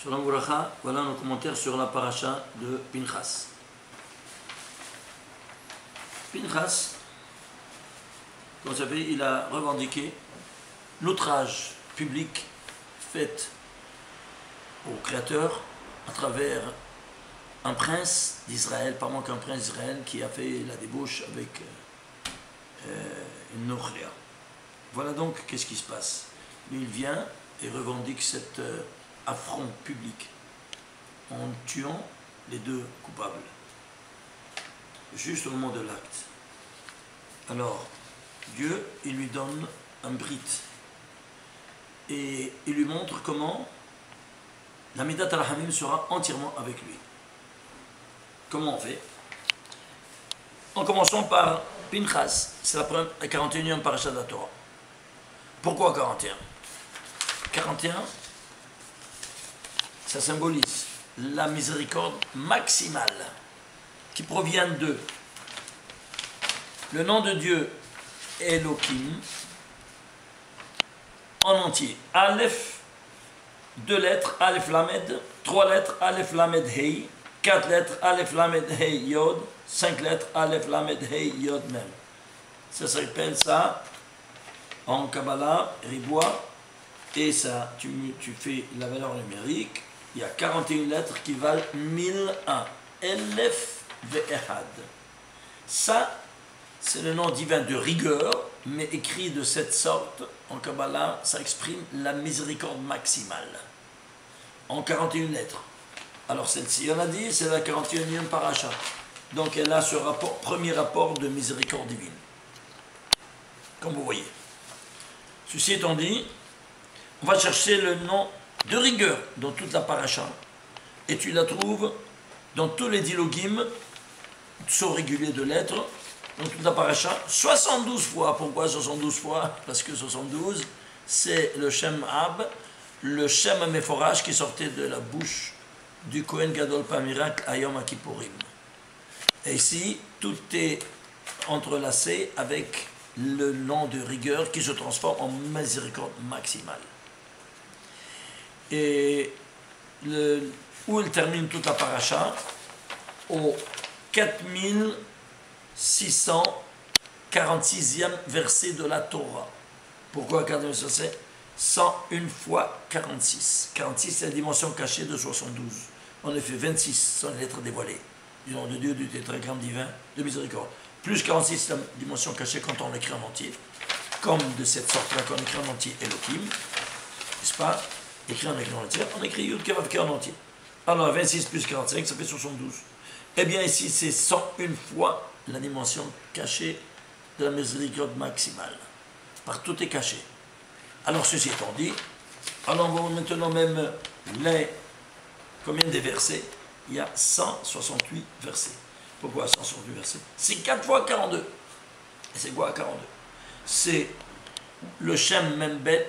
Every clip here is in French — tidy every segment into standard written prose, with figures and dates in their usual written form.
Shalom Uracha, voilà nos commentaires sur la paracha de Pinchas. Pinchas, comme vous savez, il a revendiqué l'outrage public fait au Créateur à travers un prince d'Israël, pas moins qu'un prince d'Israël qui a fait la débauche avec une Nochria. Voilà donc qu'est-ce qui se passe. Lui, il vient et revendique cet affront public en tuant les deux coupables, juste au moment de l'acte. Alors, Dieu, il lui donne un brit et il lui montre comment la Midat al-Hamim sera entièrement avec lui. Comment on fait? En commençant par Pinchas, c'est la 41e paracha de la Torah. Pourquoi 41? 41, ça symbolise la miséricorde maximale qui provient de le nom de Dieu Elohim en entier. Aleph, 2 lettres, Aleph Lamed, 3 lettres, Aleph Lamed Hei, 4 lettres, Aleph Lamed Hei Yod, 5 lettres, Aleph Lamed Hei Yod Mem. Ça s'appelle ça en Kabbalah, Ribois, et ça, tu fais la valeur numérique, il y a 41 lettres qui valent 1001. Elef ve'ehad. Ça, c'est le nom divin de rigueur, mais écrit de cette sorte, en Kabbalah, ça exprime la miséricorde maximale. En 41 lettres. Alors celle-ci, on a dit, c'est la 41e paracha. Donc elle a ce rapport, premier rapport de miséricorde divine. Comme vous voyez. Ceci étant dit, on va chercher le nom de rigueur dans toute la paracha. Et tu la trouves dans tous les dilogim, saut régulier de lettres, dans toute la paracha, 72 fois. Pourquoi 72 fois? Parce que 72, c'est le Shem Ab, le Shem Meforach qui sortait de la bouche du Kohen Gadol par miracle à Yom Kippourim. Et ici, tout est entrelacé avec le nom de rigueur qui se transforme en miséricorde maximale. Et où il termine toute la paracha, au 4646e verset de la Torah. Pourquoi 46 verset? 101 fois 46. 46, c'est la dimension cachée de 72. En effet, 26 sont les lettres dévoilées du nom de Dieu, du tétragramme divin de miséricorde. Plus 46, c'est la dimension cachée quand on écrit en entier. Comme de cette sorte-là qu'on écrit en entier Elohim, n'est-ce pas? Écrit en écrit en entier, on écrit Yud Kevavke en entier. Alors 26 plus 45, ça fait 72. Eh bien ici, c'est 101 fois la dimension cachée de la miséricorde maximale. Partout est caché. Alors ceci étant dit, alors on va maintenant même les combien de versets? Il y a 168 versets. Pourquoi 168 versets? C'est 4 fois 42. Et c'est quoi 42? C'est le Shem Membet,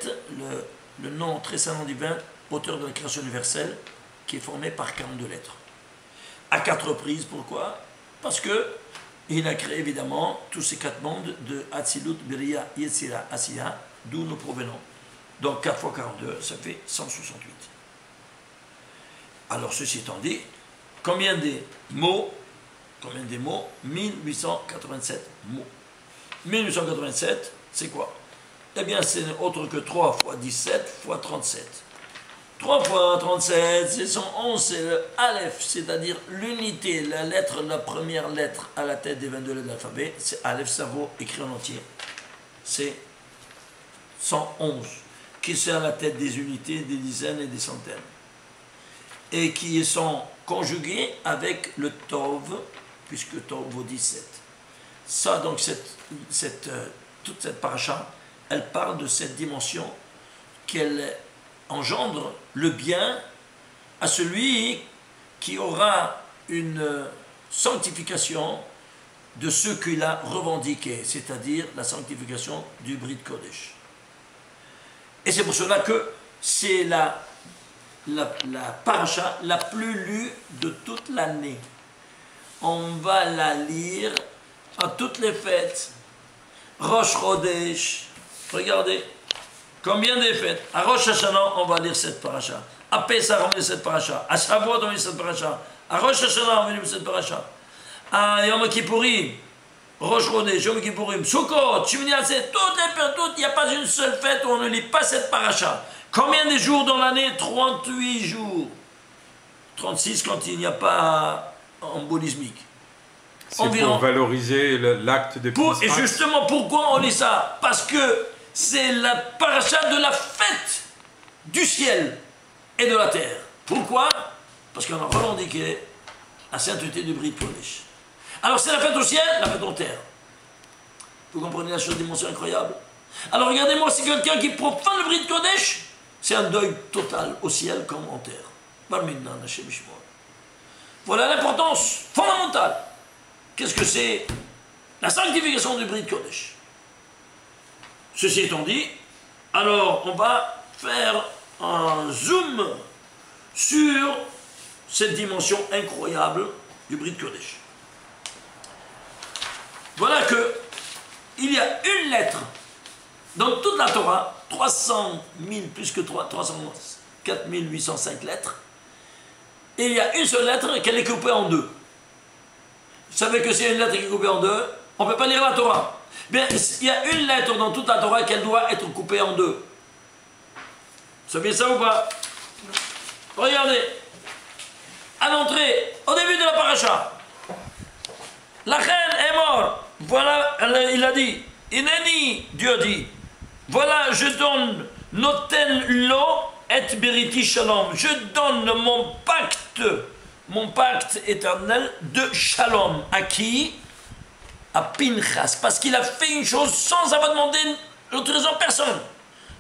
le nom très saint divin, auteur de la création universelle, qui est formé par 42 lettres. À 4 reprises, pourquoi? Parce que il a créé évidemment tous ces 4 mondes de Hatzilut, Biriya, Yetzira, Asiya, d'où nous provenons. Donc 4 fois 42, ça fait 168. Alors ceci étant dit, combien des mots? 1887 mots. 1887, c'est quoi? Eh bien, c'est autre que 3 fois 17 fois 37. 3 fois 37, c'est 111, c'est le Aleph, c'est-à-dire l'unité, la première lettre à la tête des 22 lettres de l'alphabet, c'est Aleph, ça vaut écrit en entier. C'est 111, qui sont à la tête des unités, des dizaines et des centaines. Et qui sont conjugués avec le Tov, puisque Tov vaut 17. Ça, donc, toute cette paracha, elle parle de cette dimension qu'elle engendre le bien à celui qui aura une sanctification de ce qu'il a revendiqué, c'est-à-dire la sanctification du Brit Kodesh. Et c'est pour cela que c'est la paracha la plus lue de toute l'année. On va la lire à toutes les fêtes. Rosh Chodesh, regardez, combien de fêtes? À Rosh Hashanah, on va lire cette paracha. À Pessah, on met cette paracha. À Shavuot, on met cette paracha. À Rosh Hashanah, on met cette paracha. À Yom Kippourim, Rosh Chodesh, Yom Kippourim, Sukkot, Shmini Atzeret, toutes, il n'y a pas une seule fête où on ne lit pas cette paracha. Combien de jours dans l'année? 38 jours. 36 quand il n'y a pas embolismique. C'est pour valoriser l'acte de Pessah. Et justement, pourquoi on lit ça? Parce que c'est la paracha de la fête du ciel et de la terre. Pourquoi? Parce qu'on a revendiqué la sainteté du Brit Kodesh. Alors c'est la fête au ciel, la fête en terre. Vous comprenez la chose, dimension incroyable? Alors regardez-moi, si quelqu'un qui profane le Brit Kodesh, c'est un deuil total au ciel comme en terre. Voilà l'importance fondamentale. Qu'est-ce que c'est? La sanctification du Brit Kodesh. Ceci étant dit, alors on va faire un zoom sur cette dimension incroyable du Brit Kodesh. Voilà que il y a une lettre dans toute la Torah, 300 000, plus que 304 805 lettres, et il y a une seule lettre qu'elle est coupée en deux. Vous savez que c'est une lettre qui est coupée en deux, on ne peut pas lire la Torah. Bien, il y a une lettre dans toute la Torah qu'elle doit être coupée en deux. Vous savez ça ou pas? Regardez, à l'entrée, au début de la paracha, la reine est morte. Voilà, il a dit, Ineni, Dieu dit, voilà, je donne noten lo et beriti shalom. Je donne mon pacte éternel de shalom. À qui? À Pinchas. Parce qu'il a fait une chose sans avoir demandé l'autorisation de personne.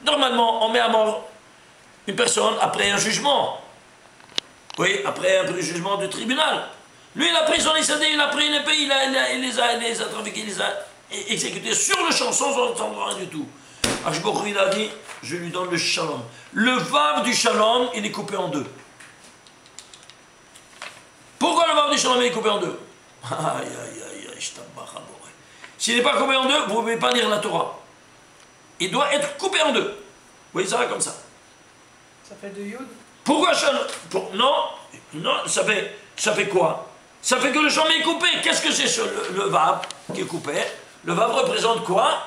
Normalement, on met à mort une personne après un jugement. Oui, après un jugement du tribunal. Lui, il a pris son initiative, il a pris une épée, il les a trafiqués, il les a exécutés sur le champ, sans entendre rien du tout. Ashbokhu, il a dit, je lui donne le shalom. Le vav du shalom, il est coupé en deux. Pourquoi le vav du shalom, il est coupé en deux? Aïe, aïe, aïe, aïe, s'il n'est pas coupé en deux, vous ne pouvez pas lire la Torah. Il doit être coupé en deux. Vous voyez ça comme ça. Ça fait de Yud? Pourquoi shalom? Non, ça fait quoi? Ça fait que le shalom est coupé. Qu'est-ce que c'est le vav qui est coupé? Le vav représente quoi?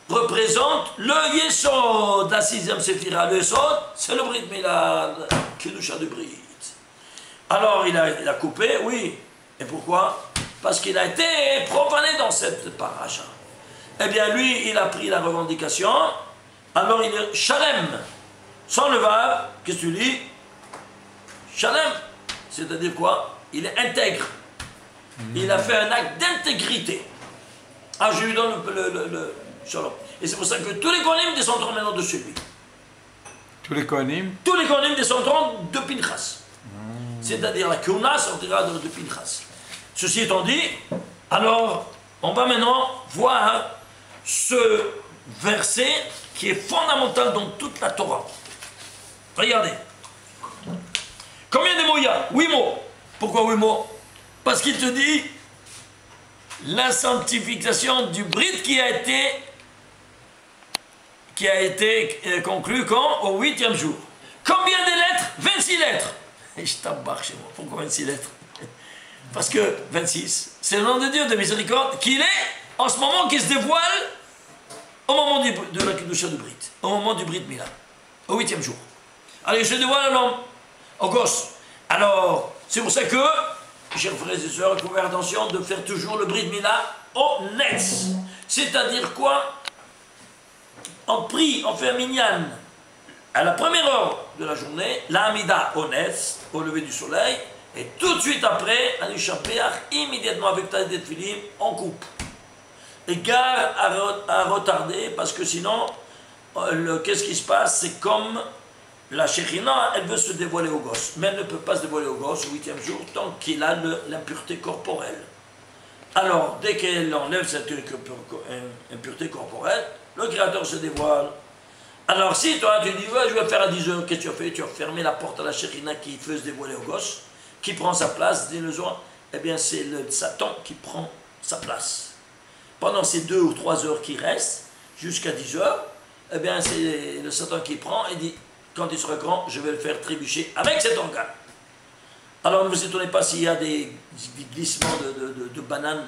Représente le Yesod, la sixième séphira. Le Yesod, c'est le Brit Mila, Kedusha du Brit. Alors il a coupé, oui. Et pourquoi? Parce qu'il a été profané dans cette paracha. Eh bien lui, il a pris la revendication. Alors il est Shalem. Sans le vav, qu'est-ce que tu dis? Shalem. C'est-à-dire quoi? Il est intègre. Il a fait un acte d'intégrité. Ah, je lui donne le shalom. Et c'est pour ça que tous les Kohanim descendront maintenant de celui. Tous les Kohanim? Tous les Kohanim descendront de Pinchas. C'est-à-dire la Keuna sortira de Pinchas. Ceci étant dit, alors on va maintenant voir ce verset qui est fondamental dans toute la Torah. Regardez. Combien de mots il y a? 8 mots. Pourquoi 8 mots? Parce qu'il te dit la sanctification du Brit qui a été conclue quand? Au 8e jour. Combien de lettres? 26 lettres. Et je t'embarque chez moi. Pourquoi 26 lettres? Parce que 26, c'est le nom de Dieu de miséricorde qu'il est en ce moment qui se dévoile au moment de la Kedusha du Brit, au moment du Brit Mila, au 8e jour. Allez, je dévoile l'homme, au gosse. Alors, c'est pour ça que, chers frères et sœurs, il faut faire attention de faire toujours le Brit Mila au Netz. C'est-à-dire quoi? On prie, on fait un minyan à la première heure de la journée, l'Amida au Netz, au lever du soleil, et tout de suite après, à l'Ishapeach, immédiatement avec ta Tefilin, on coupe. Et gare à retarder, parce que sinon, qu'est-ce qui se passe? C'est comme la Shekhinah, elle veut se dévoiler au gosse, mais elle ne peut pas se dévoiler au gosse au 8e jour tant qu'il a l'impureté corporelle. Alors, dès qu'elle enlève cette impureté corporelle, le Créateur se dévoile. Alors, si toi tu dis, ouais, je vais faire à 10 heures, qu'est-ce que tu as fait? Tu as fermé la porte à la Shekhinah qui veut se dévoiler au gosse, qui prend sa place, dis le soir, eh bien, c'est le Satan qui prend sa place. Pendant ces 2 ou 3 heures qui restent, jusqu'à 10 heures, eh bien, c'est le Satan qui prend et dit, quand il sera grand, je vais le faire trébucher avec cet organe. Alors ne vous étonnez pas s'il y a des glissements de bananes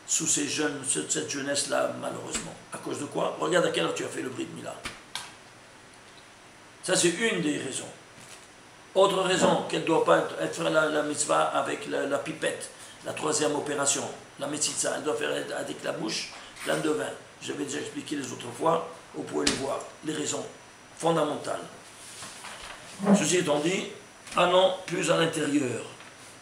sous ces jeunes, cette jeunesse-là, malheureusement. À cause de quoi? Regarde à quelle heure tu as fait le Brit Mila. Ça, c'est une des raisons. Autre raison, qu'elle ne doit pas être la mitzvah avec la pipette, la troisième opération, la metzitza, elle doit faire avec la bouche pleine de vin. J'avais déjà expliqué les autres fois, vous pouvez le voir, les raisons fondamentales. Ceci étant dit, allons plus à l'intérieur.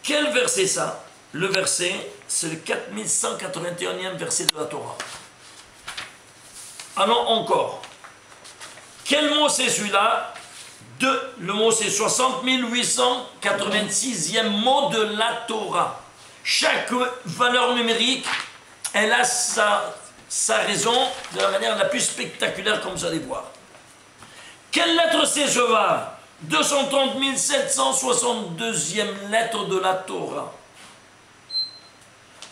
Quel verset ça? Le verset, c'est le 4181e verset de la Torah. Allons encore. Quel mot c'est celui-là? Le mot c'est 60 886e mot de la Torah. Chaque valeur numérique, elle a sa raison de la manière la plus spectaculaire, comme vous allez voir. Quelle lettre c'est ce va? 230 762e lettre de la Torah.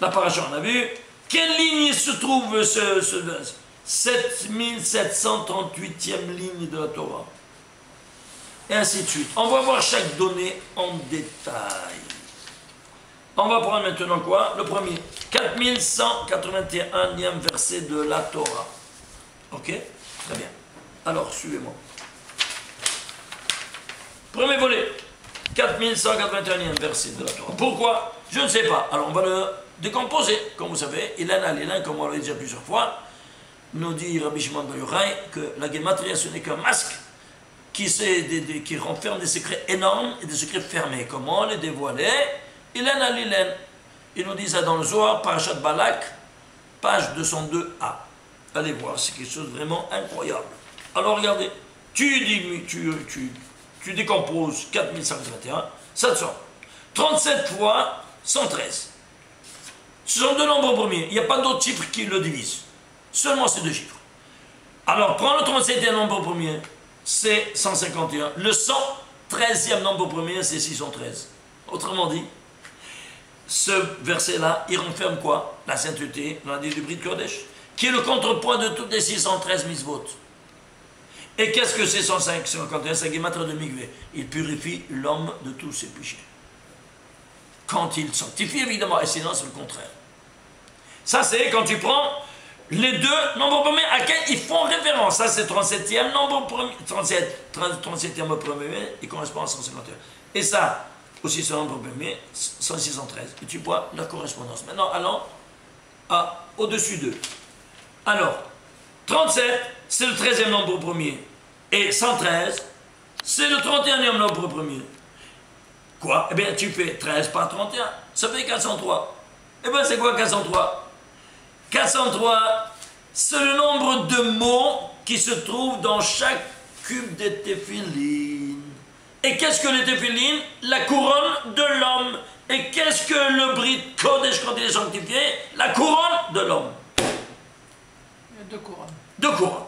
La paracha, on a vu. Quelle ligne se trouve ce 7738e ligne de la Torah. Et ainsi de suite. On va voir chaque donnée en détail. On va prendre maintenant quoi? Le premier. 4181e verset de la Torah. Ok? Très bien. Alors, suivez-moi. Premier volet. 4181e verset de la Torah. Pourquoi? Je ne sais pas. Alors, on va le décomposer. Comme vous savez, Ilan al-Ilan, comme on l'a dit plusieurs fois, nous dit Rabbi Shimon Bar Yochai que la Gematria, ce n'est qu'un masque qui renferme des secrets énormes et des secrets fermés. Comment les dévoiler? Ilan al-Ilan. Ils nous disent ça dans le Zohar, Parashat Balak, page 202a. Allez voir, c'est quelque chose de vraiment incroyable. Alors regardez, tu décomposes 4121, ça te sort 37 fois 113. Ce sont deux nombres premiers, il n'y a pas d'autres chiffres qui le divisent. Seulement ces deux chiffres. Alors prends le 37e nombre premier, c'est 151. Le 113e nombre premier, c'est 613. Autrement dit, ce verset-là, il renferme quoi? La sainteté, on a dit du Brit Kodesh, qui est le contrepoint de toutes les 613 mitzvot. Et qu'est-ce que c'est 151? C'est Gematria de Mikvé. Il purifie l'homme de tous ses péchés. Quand il sanctifie, évidemment, et sinon c'est le contraire. Ça, c'est quand tu prends les deux nombres premiers à quels ils font référence. Ça, c'est 37e nombre premier, 37e premier, il correspond à 151. Et ça, aussi ce nombre premier, 613. Et tu vois la correspondance. Maintenant, allons au-dessus d'eux. Alors, 37, c'est le 13e nombre premier. Et 113, c'est le 31e nombre premier. Quoi? Eh bien, tu fais 13 par 31, ça fait 403. Eh bien, c'est quoi 403? 403, c'est le nombre de mots qui se trouvent dans chaque cube de téphilines. Et qu'est-ce que les téphilines? La couronne de l'homme. Et qu'est-ce que le Brit Kodesh quand il est sanctifié? La couronne de l'homme. Il y a deux couronnes. Deux couronnes.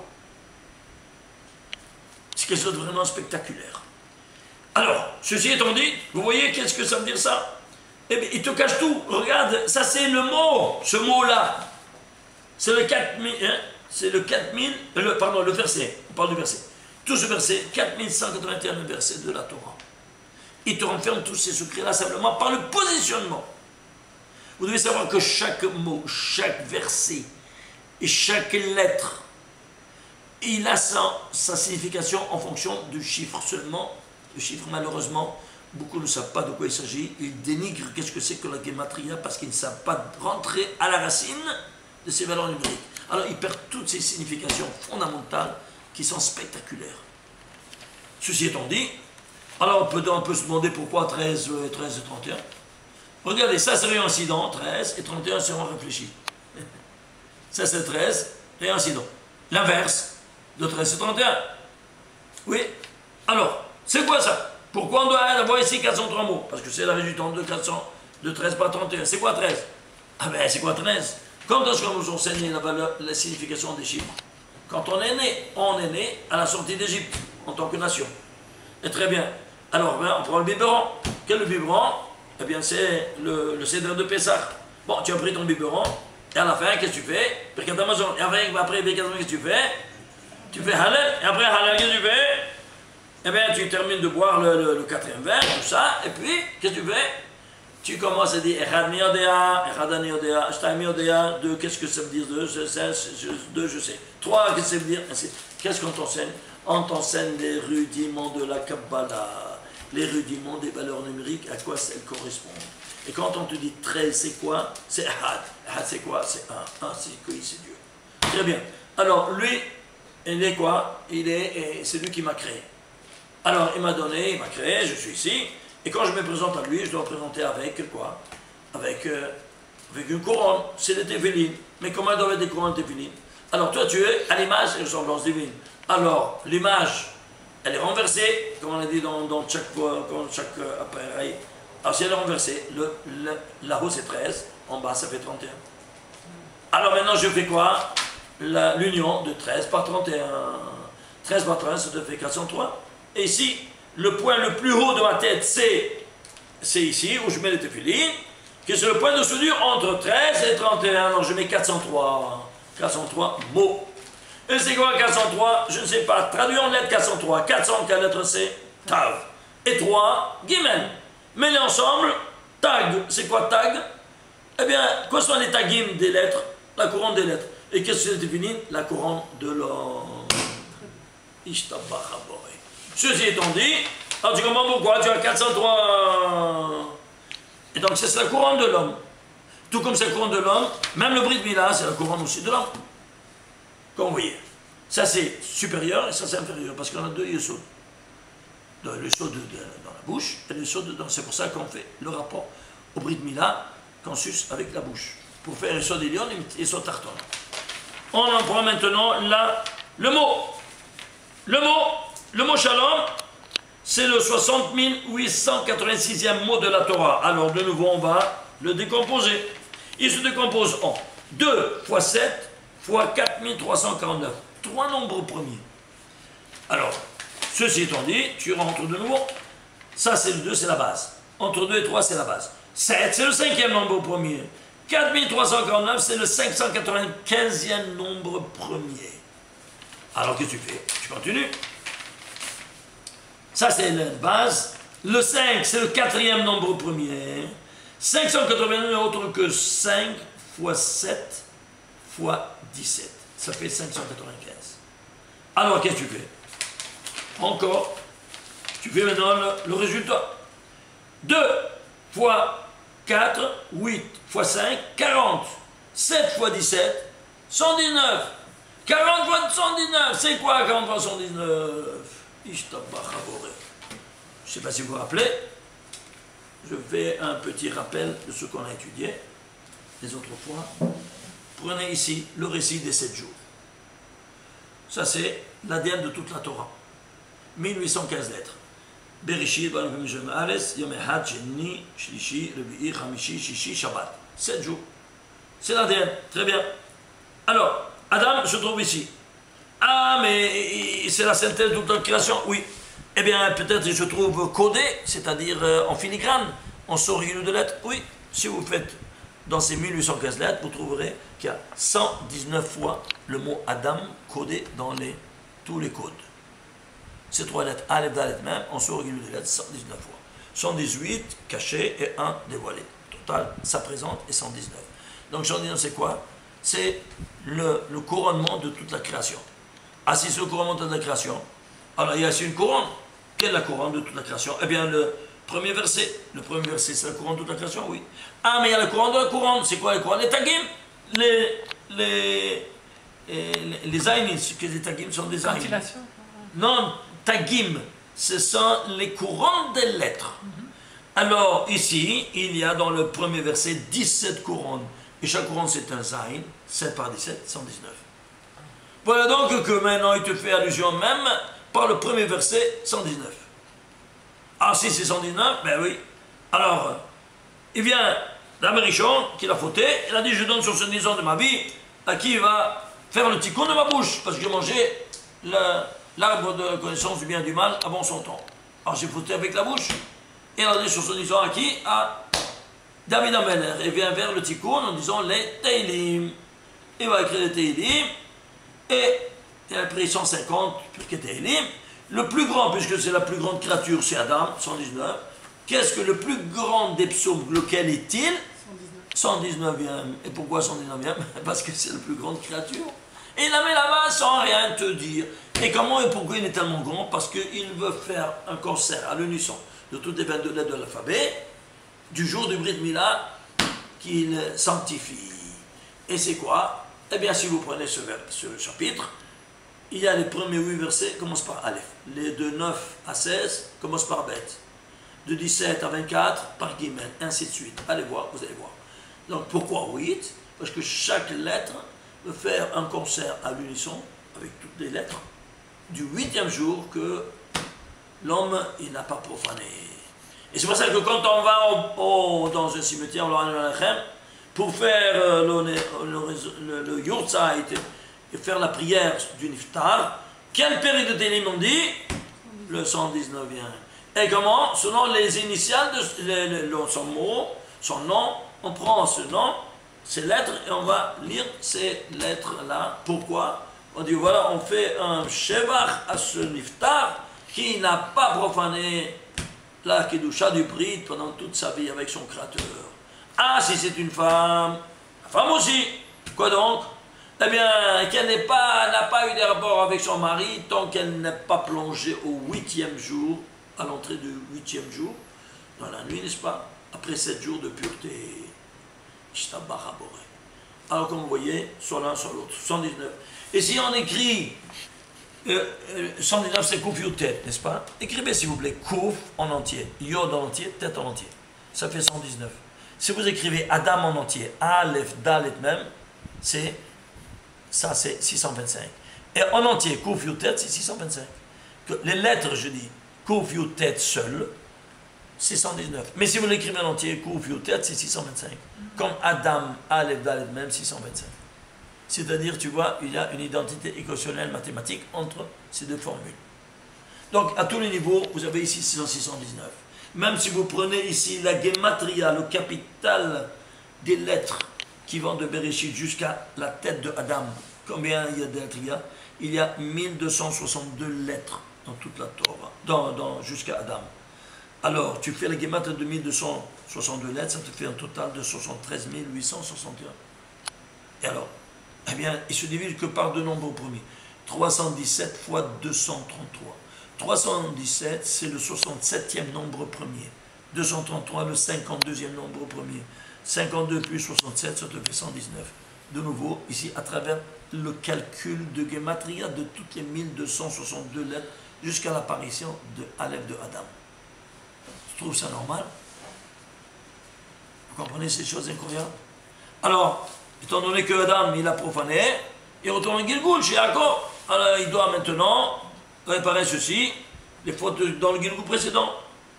C'est quelque chose de vraiment spectaculaire. Alors, ceci étant dit, vous voyez qu'est-ce que ça veut dire ça? Eh bien, il te cache tout. Regarde, ça c'est le mot, ce mot-là. C'est le 4000, hein, c'est le 4000, pardon, le verset, on parle du verset. Tout ce verset, 4181 verset de la Torah. Il te renferme tous ces secrets-là simplement par le positionnement. Vous devez savoir que chaque mot, chaque verset et chaque lettre, il a sa signification en fonction du chiffre seulement. Le chiffre, malheureusement, beaucoup ne savent pas de quoi il s'agit. Ils dénigrent qu'est-ce que c'est que la Gematria parce qu'ils ne savent pas rentrer à la racine de ces valeurs numériques. Alors, ils perdent toutes ces significations fondamentales qui sont spectaculaires. Ceci étant dit, alors on peut se demander pourquoi 13 et 31. Regardez, ça c'est réincident, 13 et 31 seront réfléchis. Ça c'est 13, réincident. L'inverse de 13 et 31. Oui. Alors, c'est quoi ça? Pourquoi on doit avoir ici 403 mots? Parce que c'est la résultante de 13 par 31. C'est quoi 13? Ah ben c'est quoi 13? Quand est-ce qu'on nous enseigne la signification des chiffres? Quand on est né à la sortie d'Égypte, en tant que nation. Et très bien. Alors, ben, on prend le biberon. Quel est le biberon? Eh bien, c'est le Seder de Pessah. Bon, tu as pris ton biberon, et à la fin, qu'est-ce que tu fais? Birkat Hamazon. Et après Birkat Hamazon, qu'est-ce que tu fais? Tu fais Halal, et après Halal, qu'est-ce que tu fais? eh bien, tu termines de boire le quatrième verre, tout ça, et puis, qu'est-ce que tu fais? Tu commences à dire Echad mi yodea, Echad ani yodea, Shtai mi yodea, 2, qu'est-ce que ça veut dire 2, je sais, 2, je sais. 3, qu'est-ce que ça veut dire? Qu'est-ce qu'on t'enseigne? On t'enseigne les rudiments de la Kabbalah, les rudiments des valeurs numériques, à quoi elles correspondent. Et quand on te dit 13, c'est quoi? C'est Echad. Echad, c'est quoi? C'est 1. 1, c'est qui? C'est Dieu. Très bien. Alors, lui, il est quoi? C'est lui qui m'a créé. Alors, il m'a donné, il m'a créé, je suis ici. Et quand je me présente à lui, je dois me présenter avec quoi? Avec une couronne. C'est des téphilines. Mais comment doivent être des couronnes de téphilines? Alors, toi, tu es à l'image et ressemblance divine. Alors, l'image, elle est renversée, comme on a dit dans chaque appareil. Alors, si elle est renversée, là-haut c'est 13, en bas ça fait 31. Alors maintenant, je fais quoi? L'union de 13 par 31. 13 par 31, ça te fait 403. Et ici, le point le plus haut de ma tête, c'est ici, où je mets les téphilines, qui c'est le point de soudure entre 13 et 31. Alors je mets 403. 403 mots. Et c'est quoi 403? Je ne sais pas. Traduit en lettres 403. 400, quelle lettre c'est? Tav. Et 3, Gimel. Mets-les ensemble. Tag. C'est quoi tag? Eh bien, quoi sont les tagim des lettres? La couronne des lettres. Et qu'est-ce que c'est défini? La couronne de l'homme. Ishtabachabore. Ceci étant dit, alors tu comprends pourquoi tu as 403. Et donc c'est la couronne de l'homme. Tout comme c'est la couronne de l'homme, même le Brit Mila, c'est la couronne aussi de l'homme. Comme vous voyez. Ça c'est supérieur et ça c'est inférieur, parce qu'on a deux yesod. Le yesod dans la bouche et le yesod dans... C'est pour ça qu'on fait le rapport au Brit Mila qu'on suce avec la bouche. Pour faire yesod Elion et yesod Tarton. On en prend maintenant là, le mot. Le mot Shalom, c'est le 60 886e mot de la Torah. Alors de nouveau, on va le décomposer. Il se décompose en 2 fois 7 fois 4349. 3 nombres premiers. Alors, ceci étant dit, tu rentres de nouveau. Ça, c'est le 2, c'est la base. Entre 2 et 3, c'est la base. 7, c'est le 5e nombre premier. 4349, c'est le 595e nombre premier. Alors, qu'est-ce que tu fais? Tu continues. Ça, c'est la base. Le 5, c'est le 4e nombre premier. 581 n'est autre que 5 fois 7 fois 17. Ça fait 595. Alors, qu'est-ce que tu fais? Encore. Tu fais maintenant le résultat. 2 fois 4, 8 fois 5, 40. 7 fois 17, 119. 40 fois 119, c'est quoi 40 fois 119? Je ne sais pas si vous vous rappelez. Je fais un petit rappel de ce qu'on a étudié les autres fois. Prenez ici le récit des 7 jours. Ça, c'est l'ADN de toute la Torah. 1815 lettres. Bereshit, Yom Echad, Sheni, Shlishi, Revi'i, Chamishi, Shishi, Shabbat. 7 jours. C'est l'ADN. Très bien. Alors, Adam se trouve ici. Ah, mais c'est la synthèse de toute la création. Oui. Eh bien, peut-être il se trouve codé, c'est-à-dire en filigrane, en sorgule de lettres. Oui. Si vous faites dans ces 1815 lettres, vous trouverez qu'il y a 119 fois le mot Adam codé dans tous les codes. Ces 3 lettres, Aleph, Dalet même, en sorgule de lettres, 119 fois. 118 cachés et 1 dévoilé. Total, ça présente et 119. Donc 119, c'est quoi? C'est le couronnement de toute la création. Ah, si c'est le couronnement de toute la création, alors il y a ici une couronne. Quelle est la couronne de toute la création? Eh bien, le premier verset. Le premier verset, c'est la couronne de toute la création, oui. Ah, mais il y a la couronne de la couronne. C'est quoi les couronnes? Les tagim. Les ainis. Les tagim sont des ainis. Non, tagim, ce sont les couronnes des lettres. Alors, ici, il y a dans le premier verset 17 couronnes. Et chaque couronne, c'est un zain. 7 par 17, 119. Voilà donc que maintenant, il te fait allusion même par le premier verset, 119. Ah, si c'est 119, ben oui. Alors, il vient l'Américhon, qui l'a fauté, il a dit, je donne sur ce 10 ans de ma vie à qui va faire le tikkun de ma bouche, parce que j'ai mangé l'arbre de la connaissance du bien et du mal avant son temps. Alors j'ai fauté avec la bouche, et il a dit sur ce 10 ans à qui? À David Ameller. Il vient vers le tikkun en disant les Teilim. Il va écrire les Teilim, et il a pris 150 pour les Teilim, Le plus grand, puisque c'est la plus grande créature, c'est Adam, 119. Qu'est-ce que le plus grand des psaumes, lequel est-il? 119e. Et pourquoi 119e? Parce que c'est la plus grande créature. Et il la met là-bas sans rien te dire. Et comment et pourquoi il est tellement grand? Parce qu'il veut faire un concert à l'unisson de toutes les 22 lettres de l'alphabet du jour du Brit Mila qu'il sanctifie. Et c'est quoi? Eh bien, si vous prenez ce chapitre, il y a les premiers 8 versets commencent par Aleph. Les de 9 à 16 commencent par Bet. De 17 à 24 par Gimel, ainsi de suite. Allez voir, vous allez voir. Donc pourquoi 8? Parce que chaque lettre veut faire un concert à l'unisson avec toutes les lettres du 8e jour que l'homme il n'a pas profané. Et c'est pour ça que quand on va dans un cimetière pour faire le Yurtzeit et faire la prière du Niftar, quelle période de télim on dit? Le 119e. Et comment? Selon les initiales de son mot, son nom, on prend ce nom, ces lettres, et on va lire ces lettres-là. Pourquoi? On dit voilà, on fait un shevach à ce Niftar qui n'a pas profané la Kedusha du Brit pendant toute sa vie avec son Créateur. Ah, si c'est une femme, la femme aussi. Quoi donc? Eh bien, qu'elle n'a pas eu des rapports avec son mari tant qu'elle n'est pas plongée au 8e jour, à l'entrée du 8e jour, dans la nuit, n'est-ce pas? Après 7 jours de pureté. Alors, comme vous voyez, soit l'un, soit l'autre. 119. Et si on écrit 119, c'est Kouf Yud Tet, n'est-ce pas? Écrivez s'il vous plaît Kouf en entier, Yod en entier, Tet en entier. Ça fait 119. Si vous écrivez Adam en entier, Aleph, Dalet même, c'est 625. Et en entier, Kouf Yud Tet, c'est 625. Les lettres, je dis, Kouf Yud Tet seul, c'est 119. Mais si vous l'écrivez en entier, Kouf Yud Tet, c'est 625. Comme Adam, Aleph, Dalet même, 625. C'est-à-dire, tu vois, il y a une identité équationnelle mathématique entre ces deux formules. Donc, à tous les niveaux, vous avez ici 619. Même si vous prenez ici la gematria, le capital des lettres qui vont de Bereshit jusqu'à la tête de Adam, combien il y a de lettres il y a 1262 lettres dans toute la Torah, jusqu'à Adam. Alors, tu fais la gematria de 1262 lettres, ça te fait un total de 73 861. Et alors, eh bien, il se divise que par deux nombres premiers. 317 fois 233. 317, c'est le 67e nombre premier. 233, le 52e nombre premier. 52 plus 67, ça te fait 119. De nouveau, ici, à travers le calcul de Gematria de toutes les 1262 lettres jusqu'à l'apparition de Aleph de Adam. Tu trouves ça normal? Vous comprenez ces choses incroyables? Alors, étant donné que Adam, il a profané, il retourne en Gilgoul chez Jacob. Alors, il doit maintenant réparer ceci, les fautes dans le Gilgoul précédent.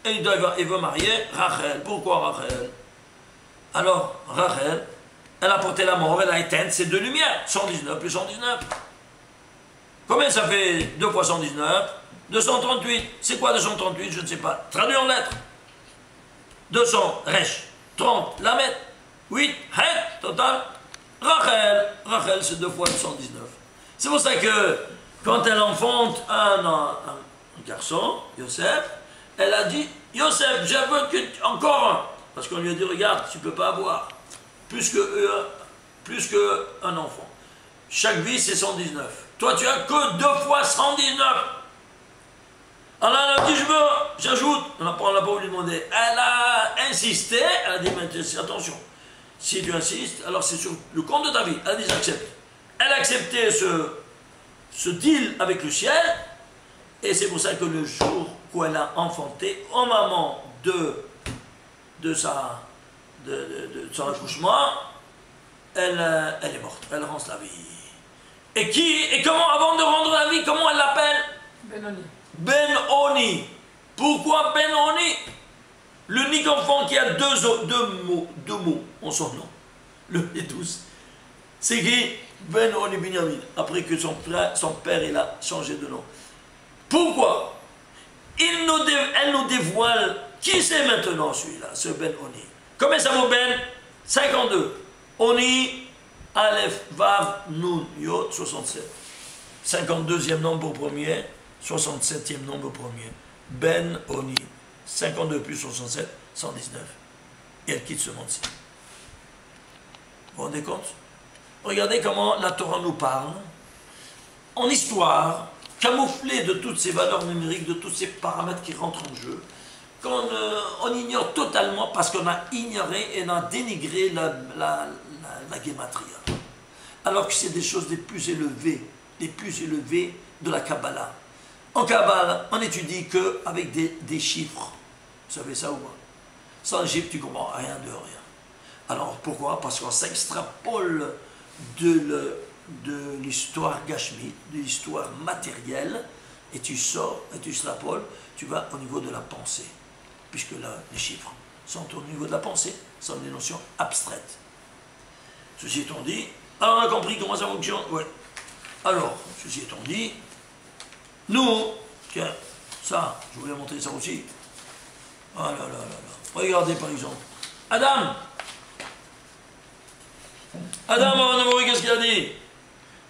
Et il veut marier Rachel. Pourquoi Rachel? Alors, Rachel, elle a porté la mort, elle a éteint ces deux lumières. 119 plus 119. Combien ça fait 2 fois 119? 238. C'est quoi 238? Je ne sais pas. Traduit en lettres. 200, Resh. 30, Lamet. 8, Het, total. Rachel, c'est 2 fois 119. C'est pour ça que quand elle enfante un garçon, Yosef, elle a dit, Yosef, je veux que encore un. Parce qu'on lui a dit, regarde, tu ne peux pas avoir plus qu'un enfant. Chaque vie, c'est 119. Toi, tu as que 2 fois 119. Alors elle a dit, j'ajoute. On n'a pas voulu lui demander. Elle a insisté, elle a dit, mais attention. Si tu insistes, alors c'est sur le compte de ta vie. Elle a dit j'accepte. Elle a accepté ce deal avec le ciel, et c'est pour ça que le jour où elle a enfanté, au moment de son accouchement, elle est morte. Elle rend la vie. Et comment, avant de rendre la vie, comment elle l'appelle? Ben-Oni. Ben-Oni. Pourquoi Ben-Oni? L'unique enfant qui a deux mots en son nom, le et-tous, c'est qui? Ben-Oni Binyamin, après que son père il a changé de nom. Pourquoi? Elle nous dévoile qui c'est maintenant celui-là, ce Ben-Oni. Combien ça vaut Ben? 52. Oni, Aleph, Vav, Nun, Yod, 67. 52e nombre premier, 67e nombre premier. Ben Oni. 52 plus 67, 119. Et elle quitte ce monde-ci. Vous vous rendez compte? Regardez comment la Torah nous parle. En histoire, camouflée de toutes ces valeurs numériques, de tous ces paramètres qui rentrent en jeu, qu'on ignore totalement parce qu'on a ignoré et on a dénigré la Gematria. Alors que c'est des choses les plus élevées de la Kabbalah. En Kabbalah, on étudie qu'avec des chiffres. Vous savez ça ou pas? Sans chiffres, tu ne comprends rien de rien. Alors pourquoi? Parce qu'on s'extrapole de l'histoire gashmite, de l'histoire matérielle, et tu sors, et tu extrapoles, tu vas au niveau de la pensée. Puisque là, les chiffres sont au niveau de la pensée, sont des notions abstraites. Ceci étant dit, alors on a compris comment ça fonctionne? Oui. Alors, ceci étant dit, nous, tiens, ça, je voulais montrer ça aussi. Ah là là là là. Regardez par exemple. Adam, qu'est-ce qu'il a dit?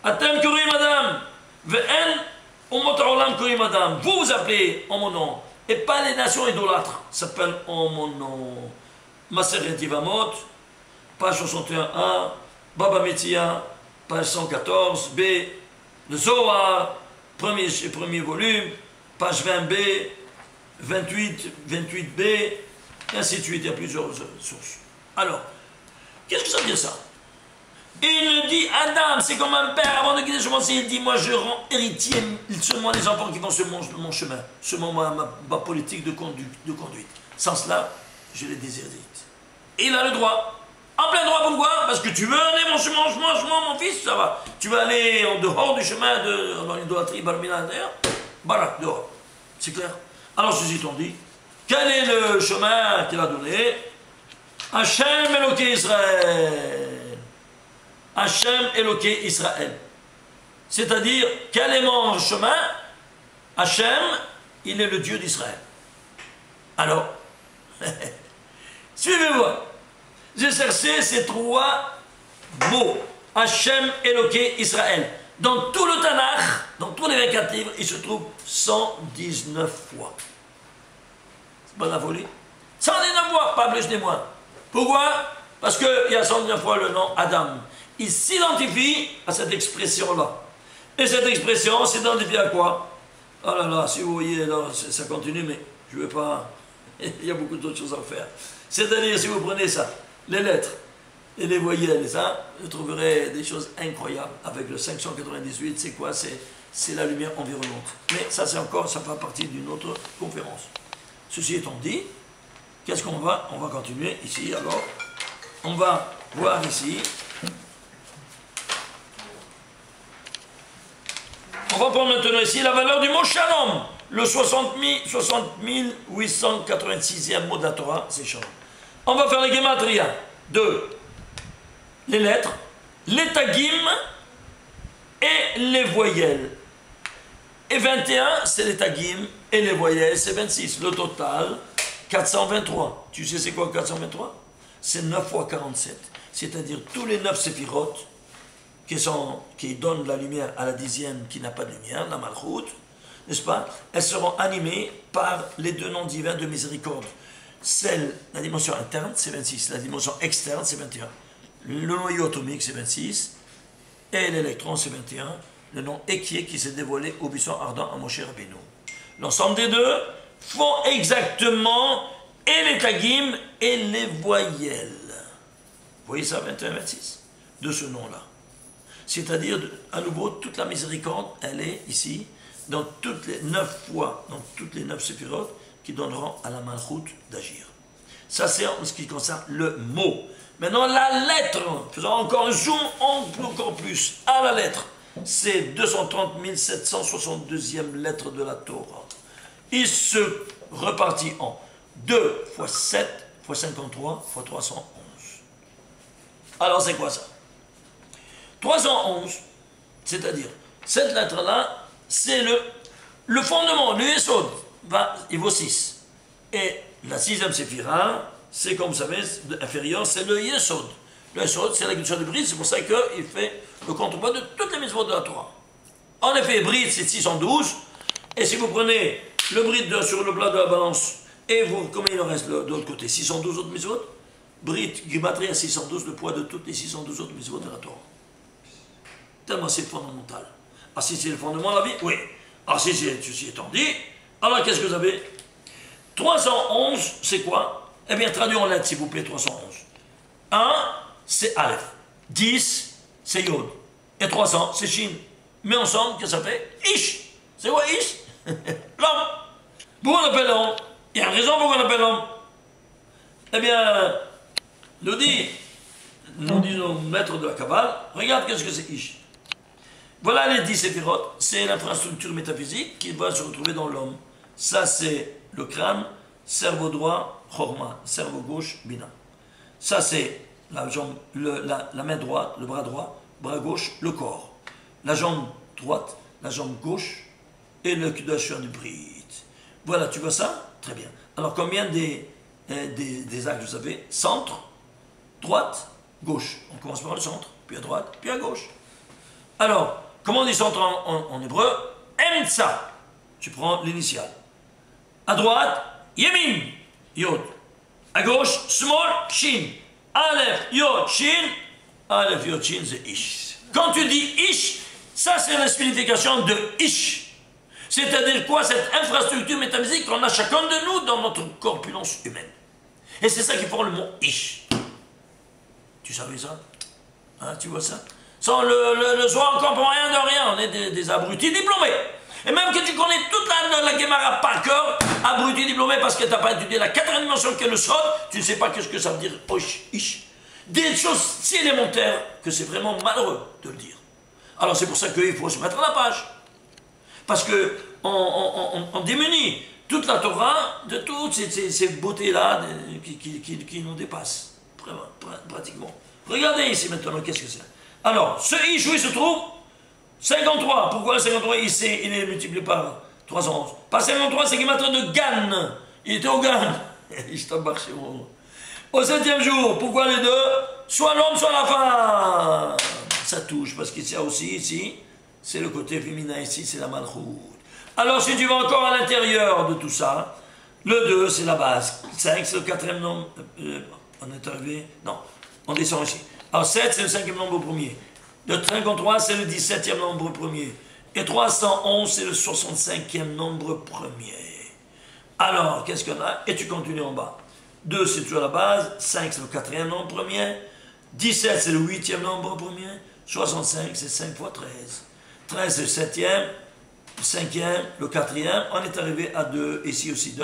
Atem Kuri Madame, Ve'en Umot Olam Kuri Madame. Vous vous appelez en mon nom, et pas les nations idolâtres s'appellent en mon nom. Maseret Yevamot, page 61a, Baba Metzia, page 114, B, le Zohar, premier volume, page 20b, 28b, et ainsi de suite, il y a plusieurs sources. Alors, qu'est-ce que ça veut dire ça? Il dit, Adam, c'est comme un père, avant de quitter ce monde, il dit, moi je rends héritier seulement les enfants qui vont sur mon chemin, selon ma politique de conduite. Sans cela, je les déshérite. Et il a le droit. En plein droit, pourquoi? Parce que tu veux aller mon fils, ça va. Tu veux aller en dehors du chemin dans l'idolâtrie, d'ailleurs, voilà, dehors. C'est clair? Alors, ceci étant dit, quel est le chemin qu'il a donné? Hachem Eloké Israël. Hachem Eloké Israël. C'est-à-dire, quel est mon chemin? Hachem, il est le Dieu d'Israël. Alors, suivez-moi. J'ai cherché ces trois mots. Hachem Eloké Israël. Dans tout le Tanakh, dans tous les 24 livres, il se trouve 119 fois. C'est pas de la folie? 119 fois, pas plus ni moins. Pourquoi? Parce qu'il y a 119 fois le nom Adam. Il s'identifie à cette expression-là. Et cette expression s'identifie à quoi? Oh là là, si vous voyez, là, ça continue, mais je ne veux pas... Il y a beaucoup d'autres choses à faire. C'est-à-dire, si vous prenez ça, les lettres et les voyelles, ça, vous trouverez des choses incroyables. Avec le 598, c'est quoi? C'est la lumière environnante. Mais ça, c'est encore, ça fait partie d'une autre conférence. Ceci étant dit, qu'est-ce qu'on va? On va continuer ici, alors. On va voir ici. On va prendre maintenant ici la valeur du mot Shalom. Le 60 886e mot de la Torah, c'est Shalom. On va faire les Gematria de les lettres, les tagim et les voyelles. Et 21, c'est les tagim et les voyelles, c'est 26. Le total, 423. Tu sais c'est quoi 423? C'est 9 fois 47. C'est-à-dire tous les 9 séphirotes qui donnent la lumière à la 10e qui n'a pas de lumière, la Malchut, n'est-ce pas? Elles seront animées par les deux noms divins de miséricorde. La dimension interne, c'est 26. La dimension externe, c'est 21. Le noyau atomique, c'est 26. Et l'électron, c'est 21. Le nom Ekié qui s'est dévoilé au buisson ardent à Moshe Rabbeinu. L'ensemble des deux font exactement et les tagim et les voyelles. Vous voyez ça, 21-26? De ce nom-là. C'est-à-dire, à nouveau, toute la miséricorde, elle est ici, dans toutes les 9 fois, dans toutes les 9 séphirotes, qui donneront à la Malchut d'agir. Ça, c'est en ce qui concerne le mot. Maintenant, la lettre, faisons encore un zoom, encore plus, à la lettre. C'est 230 762e lettre de la Torah. Il se repartit en 2 fois 7 fois 53 fois 311. Alors, c'est quoi ça? 311, c'est-à-dire, cette lettre-là, c'est le fondement, le Yesod, il vaut 6. Et la 6e séphira, c'est comme vous savez, inférieur, c'est le Yesod. Le Yesod, c'est la culture de Brit, c'est pour ça qu'il fait le contrepoids de toutes les mitzvot de la Torah. En effet, Brit, c'est 612, Et si vous prenez le brit sur le plat de la balance, et vous, combien il en reste de l'autre côté? 612 autres mitzvot. Brit, Gematria 612, le poids de toutes les 612 autres mitzvot de la Torah. Tellement c'est fondamental. Ah, si c'est le fondement de la vie? Oui. Ah, si ceci étant dit, alors qu'est-ce que vous avez? 311, c'est quoi? Eh bien, traduit en lettres, s'il vous plaît, 311. 1, c'est Aleph. 10, c'est Yod. Et 300, c'est Shin. Mais ensemble, qu'est-ce que ça fait? Ish. C'est quoi Ish? L'homme. Pourquoi on appelle l'homme? Il y a une raison pourquoi on appelle l'homme. Eh bien, nous dit nos maîtres de la Kabbale, regarde qu'est-ce que c'est Ish. Voilà les 10 séphirotes, c'est l'infrastructure métaphysique qui va se retrouver dans l'homme. Ça, c'est le crâne, cerveau droit, chorma, cerveau gauche, bina. Ça, c'est la jambe, la main droite, le bras gauche, le corps. La jambe droite, la jambe gauche et le kudashur du brit. Voilà, tu vois ça? Très bien. Alors, combien des axes vous avez? Centre, droite, gauche. On commence par le centre, puis à droite, puis à gauche. Alors, comment on dit centre en hébreu? Emtsa. Tu prends l'initiale. À droite, Yemin, Yod. À gauche, Small, Shin. Aleph, Yod, Shin. Aleph, Yod, Shin, c'est Ish. Quand tu dis Ish, ça c'est la signification de Ish. C'est-à-dire quoi? Cette infrastructure métaphysique qu'on a chacun de nous dans notre corpulence humaine. Et c'est ça qui forme le mot Ish. Tu savais ça? Hein, tu vois ça? Sans le soir, on ne comprend rien de rien. On est des abrutis diplômés. Et même que tu connais toute la Gemara par cœur, abruti diplômé parce que tu n'as pas étudié la quatrième dimension qui est le Sod, tu ne sais pas qu'est-ce que ça veut dire Ish. Des choses si élémentaires que c'est vraiment malheureux de le dire. Alors c'est pour ça qu'il faut se mettre à la page. Parce qu'on démunit toute la Torah de toutes ces beautés-là qui nous dépassent. Pratiquement. Regardez ici maintenant, qu'est-ce que c'est? Alors, ce Ish, où il se trouve? 53. Pourquoi 53 ici, il est multiplié par 311? Pas 53, c'est Gematria de Gan. Il était au Gan. Il t'embarque chez moi. Au 7e jour, pourquoi les deux? Soit l'homme, soit la femme. Ça touche, parce qu'il y a aussi ici, c'est le côté féminin, ici, c'est la malchoute. Alors, si tu vas encore à l'intérieur de tout ça, le 2, c'est la base. 5, c'est le 4e nombre. On est arrivé? Non, on descend ici. Alors 7, c'est le 5e nombre premier. Le 53, c'est le 17e nombre premier. Et 311, c'est le 65e nombre premier. Alors, qu'est-ce qu'on a? Et tu continues en bas. 2, c'est toujours la base. 5, c'est le 4e nombre premier. 17, c'est le 8e nombre premier. 65, c'est 5 fois 13. 13, c'est le 7e. 5e, le 4e. On est arrivé à 2. Ici aussi 2.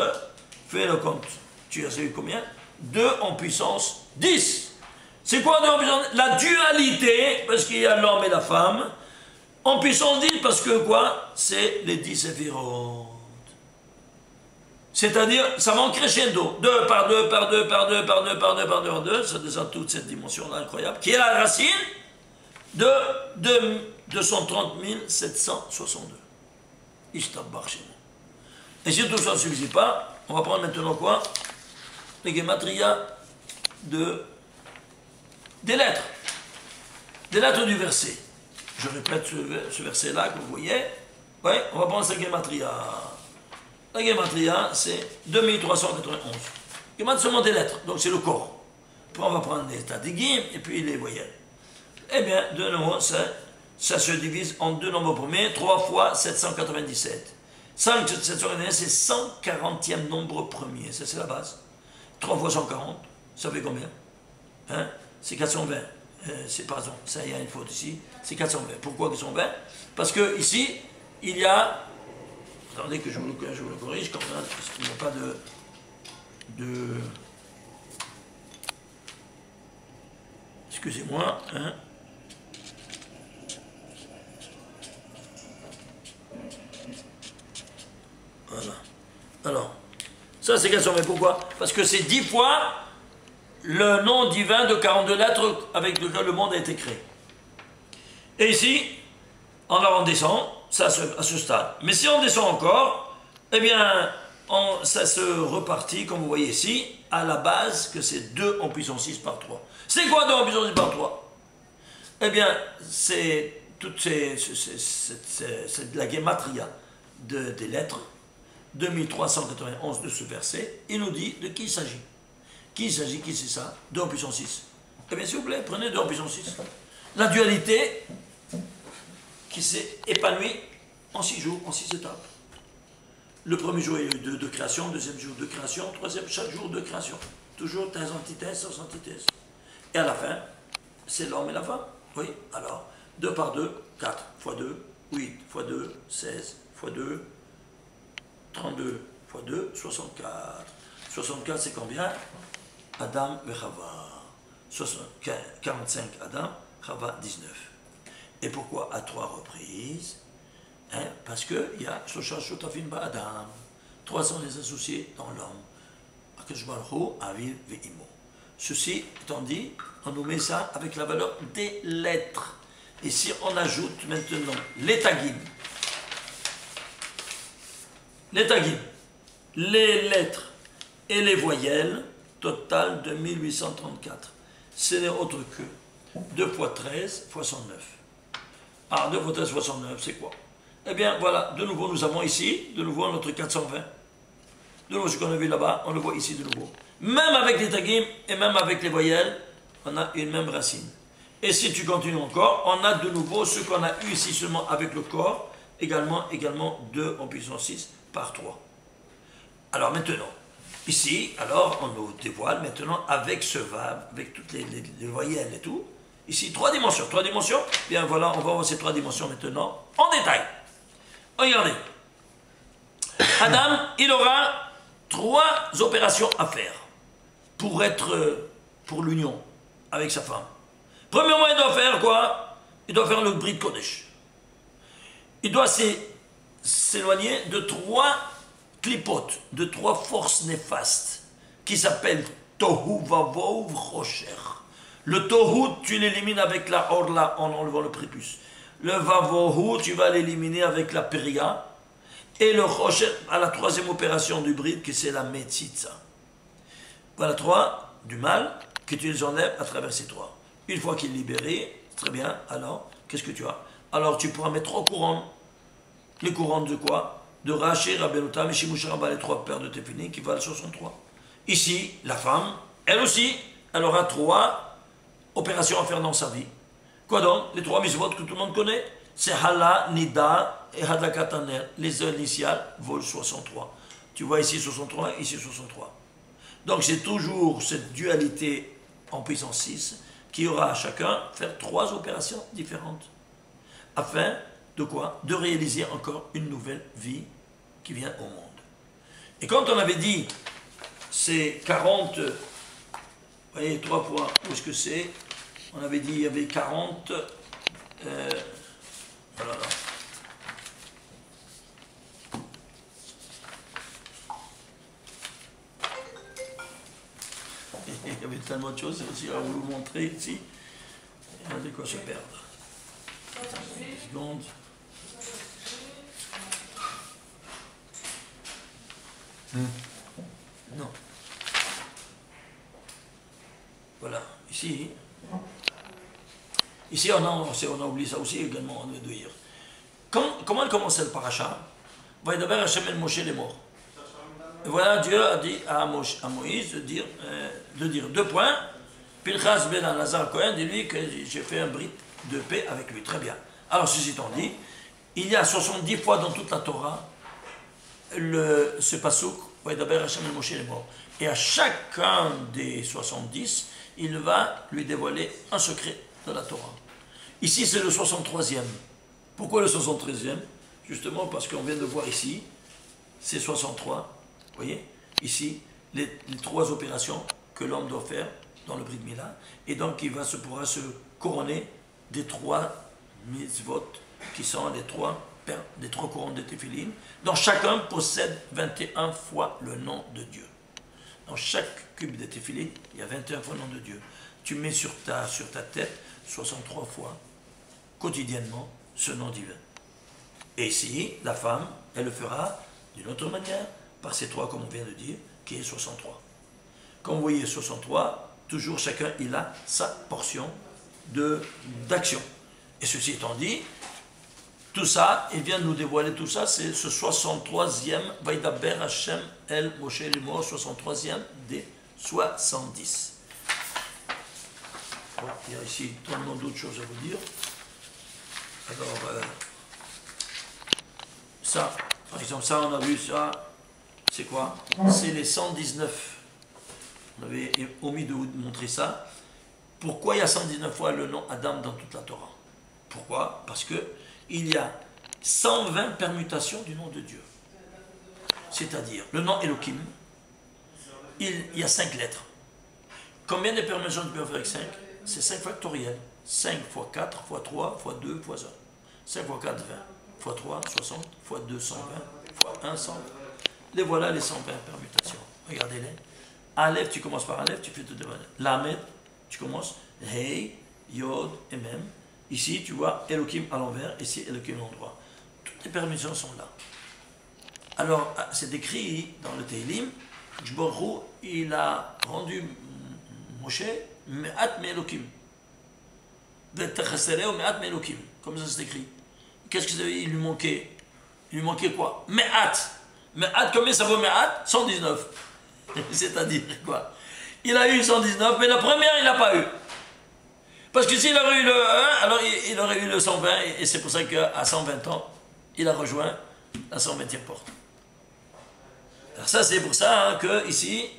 Fais le compte. Tu as vu combien? 2 en puissance 10. C'est quoi 2 en puissance 10? La dualité, parce qu'il y a l'homme et la femme. En puissance 10, parce que quoi? C'est les 10 séphirotes. C'est-à-dire, ça va en crescendo. 2 par 2 par 2 par 2 par 2 par 2 par 2 par 2. Ça descend toute cette dimension-là incroyable. Qui est la racine de 230 762. Ishtabbar chez nous. Et si tout ça ne suffit pas, on va prendre maintenant quoi? Les Gematria des lettres. Des lettres du verset. Je répète ce verset-là que vous voyez. Oui, on va prendre cette Gematria. La Gematria, c'est 2391. Gematria, seulement des lettres, donc c'est le corps. Après, on va prendre les tadigim et puis les voyelles. Eh bien, de nouveau, ça se divise en 2 nombres premiers, 3 fois 797. 5, 797, c'est 140e nombre premier, ça c'est la base. 3 fois 140, ça fait combien? Hein? C'est 420. C'est pas ça, il y a une faute ici. C'est 420. Pourquoi 420? Parce que ici, il y a... Attendez que je vous le corrige quand même, parce qu'il n'y a pas de... Excusez-moi. Hein? Voilà. Alors, ça c'est 420. Pourquoi? Parce que c'est 10 fois le nom divin de 42 lettres avec lequel le monde a été créé. Et ici, on descend, ça à ce stade. Mais si on descend encore, eh bien, ça se repartit, comme vous voyez ici, à la base que c'est 2 en puissance 6 par 3. C'est quoi 2 en puissance 6 par 3? Eh bien, c'est de la Gematria des lettres, 2391 de ce verset, il nous dit de qui il s'agit. Qui il s'agit, qui c'est ça? 2 en puissance 6. Eh bien, s'il vous plaît, prenez 2 en puissance 6. La dualité qui s'est épanouie en 6 jours, en 6 étapes. Le premier jour, il y a eu 2 de création, deuxième jour de création, troisième, chaque jour de création. Toujours thèse, antithèse, sans antithèse. Et à la fin, c'est l'homme et la femme. Oui, alors, 2 par 2, 4 fois 2, 8 fois 2, 16 fois 2, 32 fois 2, 64. 64, c'est combien? Adam et Chava. 45 Adam, Chava 19. Et pourquoi à 3 reprises? Parce qu'il y a Shosha Shotafim Ba'adam. 3 sont les associés dans l'homme. Akadosh Baruch Hu, Aviv Ve'imo. Ceci étant dit, on nous met ça avec la valeur des lettres. Et si on ajoute maintenant les tagim, les lettres et les voyelles, total de 1834. Ce n'est autre que 2 fois 13 fois 109. Ah, 2 fois 13 fois 109, c'est quoi? Eh bien, voilà, de nouveau, nous avons ici, de nouveau, notre 420. De nouveau, ce qu'on a vu là-bas, on le voit ici de nouveau. Même avec les tagim et même avec les voyelles, on a une même racine. Et si tu continues encore, on a de nouveau ce qu'on a eu ici seulement avec le corps, également 2 en puissance 6 par 3. Alors maintenant, ici, alors on nous dévoile maintenant avec ce vav, avec toutes les voyelles et tout. Ici, 3 dimensions. 3 dimensions, bien voilà, on va voir ces 3 dimensions maintenant en détail. Regardez. Adam, il aura 3 opérations à faire pour l'union avec sa femme. Premièrement, il doit faire quoi? Il doit faire le Brit Kodesh. Il doit s'éloigner de 3 clipotes, de 3 forces néfastes qui s'appellent Tohu Vavou Rocher. Le Tohu, tu l'élimines avec la Orla en enlevant le prépuce. Le Vavohu, tu vas l'éliminer avec la Peria. Et le Rocher, à la 3e opération du Brit, que c'est la Metzitza. Voilà 3 du mal que tu les enlèves à travers ces 3. Une fois qu'il est libéré, très bien, alors, qu'est-ce que tu as? Alors, tu pourras mettre 3 couronnes. Les couronnes de quoi? De Raché, Rabbenutam et Shimusharaba, les 3 paires de Tefillin qui valent 63. Ici, la femme, elle aussi, elle aura 3 opérations à faire dans sa vie. Quoi donc? Les 3 mitzvot que tout le monde connaît? C'est Hala, Nida et Hadlakat Haner. Les initiales volent 63. Tu vois ici 63, ici 63. Donc c'est toujours cette dualité en puissance 6 qui aura à chacun faire 3 opérations différentes. Afin de quoi? De réaliser encore une nouvelle vie qui vient au monde. Et quand on avait dit ces 40, vous voyez, 3 points, où est-ce que c'est? On avait dit il y avait 40, voilà. Il y avait tellement de choses aussi à vous montrer ici. Il y a de quoi se perdre. Une seconde. Non. Voilà, ici. Ici, on a oublié ça aussi également, on doit dire. Comment elle commençait le paracha? Va d'abord Hachem el Moshe les morts. Et voilà, Dieu a dit à Moïse de dire 2 points. Pinchas ben Elazar Cohen, dis-lui que j'ai fait un brit de paix avec lui. Très bien. Alors, ceci étant dit, il y a 70 fois dans toute la Torah ce pasouk, va d'abord Hachem el Moshe les morts. Et à chacun des 70, il va lui dévoiler un secret de la Torah. Ici, c'est le 63e. Pourquoi le 63e? Justement parce qu'on vient de voir ici, c'est 63. Vous voyez? Ici, les 3 opérations que l'homme doit faire dans le Brit Mila. Et donc, il pourra se couronner des 3 mitzvot qui sont les 3 couronnes de Tefillin, dont chacun possède 21 fois le nom de Dieu. Dans chaque cube de Tefillin, il y a 21 fois le nom de Dieu. Tu mets sur ta tête 63 fois, quotidiennement, ce nom divin. Et ici, la femme, elle le fera d'une autre manière, par ces 3, comme on vient de dire, qui est 63. Comme vous voyez, 63, toujours chacun, il a sa portion d'action. Et ceci étant dit, Tout ça, il vient de nous dévoiler tout ça, c'est ce 63e, Vaidaber Hashem El Moshe Limo, 63e des 70. Bon, il y a ici tellement d'autres choses à vous dire. Alors, ça, par exemple, ça, on a vu ça, c'est quoi? C'est les 119. On avait omis de vous montrer ça. Pourquoi il y a 119 fois le nom Adam dans toute la Torah? Pourquoi? Parce que il y a 120 permutations du nom de Dieu. C'est-à-dire, le nom Elohim, il y a 5 lettres. Combien de permutations tu peux faire avec 5? C'est 5 factoriels. 5 fois 4, fois 3, fois 2, fois 1. 5 fois 4, 20. Fois 3, 60. Fois 2, 120. Fois 1, 120. Les voilà les 120 permutations. Regardez-les. Aleph, tu commences par Aleph, tu fais tout de même. Lamed, tu commences. Hey, Yod et Mem. Ici, tu vois Elohim à l'envers, ici Elohim à l'endroit. Toutes les permissions sont là. Alors, c'est écrit dans le Teilim, Jborou, il a rendu Moshe Me'at Me'Elohim. Me'at Me'Elohim. Comme ça c'est écrit. Qu'est-ce qu'il lui manquait? Il lui manquait quoi? Me'at. Me'at, combien ça vaut Me'at? 119. C'est-à-dire quoi? Il a eu 119, mais la première, il n'a pas eu. Parce que s'il aurait eu le 1, alors il aurait eu le 120, et c'est pour ça qu'à 120 ans, il a rejoint la 120e porte. Alors ça, c'est pour ça hein, que ici,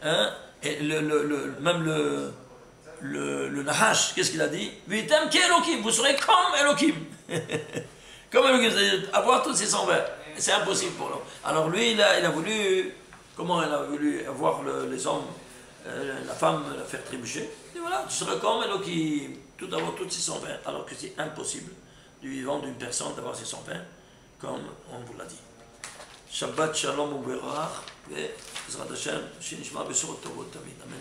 hein, et même le Nahash, qu'est-ce qu'il a dit? Vitem ki Elohim, vous serez comme Elohim. Comme Elohim, c'est-à-dire avoir tous ces 120. C'est impossible pour nous. Alors lui, il a voulu, comment il a voulu avoir les hommes, la femme, la faire trébucher. Et voilà, tu serais comme Elohim, tout avoir toutes ces 120, alors que c'est impossible du vivant d'une personne d'avoir ces 120, comme on vous l'a dit. Shabbat Shalom Uberach, et Zrat Hashem, Shinishma Besorot Tovot Tamid. Amen.